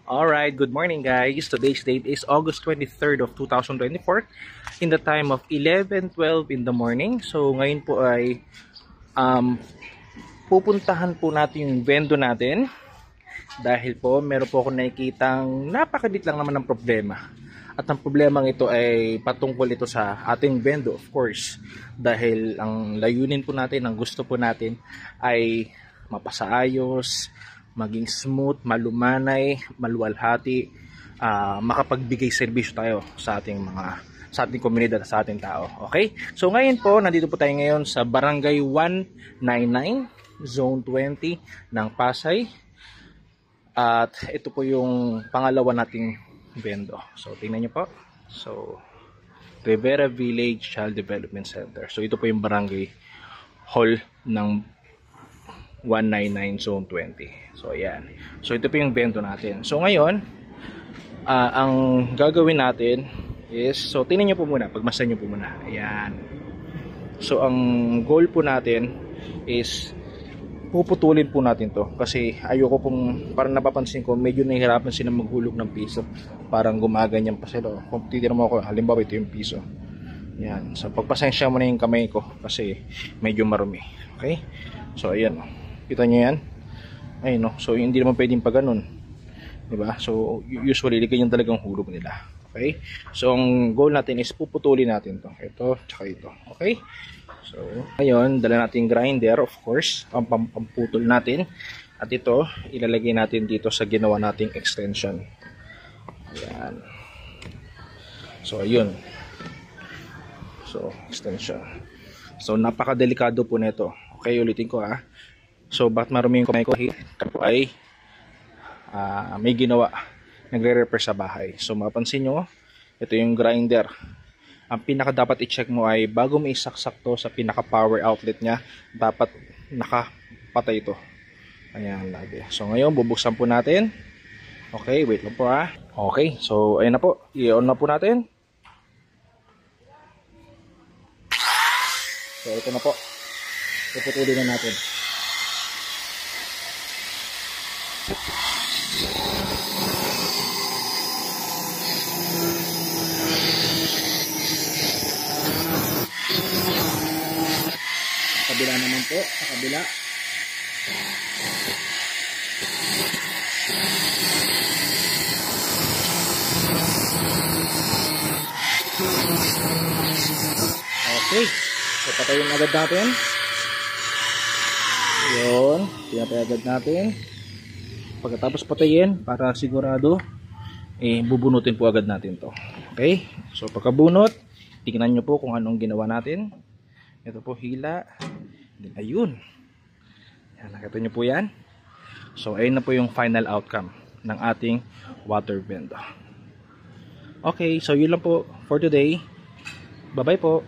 Alright, good morning guys. Today's date is August 23rd of 2024 in the time of 11:12 in the morning. So ngayon po ay pupuntahan po natin yung vendo natin dahil po meron po ako nakikitang napakaliit lang naman ng problema. At ang problemang ito ay patungkol ito sa ating vendo, of course, dahil ang layunin po natin, ang gusto po natin ay mapasaayos, maging smooth, malumanay, maluwalhati, makapagbigay serbisyo tayo sa ating komunidad, sa ating tao. Okay? So ngayon po, nandito po tayo ngayon sa Barangay 199, Zone 20 ng Pasay. At ito po yung pangalawa nating vendo. So tingnan niyo po. So Rivera Village Child Development Center. So ito po yung barangay hall ng 199 Zone 20. So ayan. So ito po yung vendo natin. So ngayon, ang gagawin natin is, so tingnan niyo po muna, pagmasdan niyo po muna. Ayan. So ang goal po natin is puputulin po natin to kasi ayoko pong, parang napapansin ko medyo nahihirapan sila maghulog ng piso, parang gumaganyan pa sila. Kung titignan mo ako, halimbawa ito yung piso, yan. So pagpasensya mo na yung kamay ko kasi medyo marumi. Okay, so ayan, kita nyo yan, ayun, no? So hindi naman pwedeng pa ganun, diba? So usually ganyan talagang hulog nila. Okay, so ang goal natin is puputulin natin to, ito tsaka ito. Okay, so ngayon dala natin grinder, of course, ang pamputol natin, at ito ilalagay natin dito sa ginawa nating extension. Ayan. So ayun, so extension. So napakadelikado po nito. Okay, ulitin ko ha. So bakit marumi yung kamay ko? Ito ay may ginawa, nagre-repair sa bahay. So mapansin nyo, ito yung grinder. Ang pinaka dapat i-check mo ay bago mo isaksak to sa pinaka power outlet nya, dapat nakapatay ito. Ayan, lagi. So ngayon bubuksan po natin. Okay, wait lang po ha. Okay, so ayun na po, i-on na po natin. So ito na po, puputulin na natin. Kabila naman po, sa kabila. Okay, so patayin agad natin. Yun, pinatay agad natin. Pagkatapos patayin, para sigurado, bubunutin po agad natin to. Okay, so pagkabunot, tingnan nyo po kung anong ginawa natin. Ito po hila. Ayun. Yan, nakita nyo po yan. So ayun na po yung final outcome ng ating water vendo. Okay, so yun lang po for today. Bye bye po.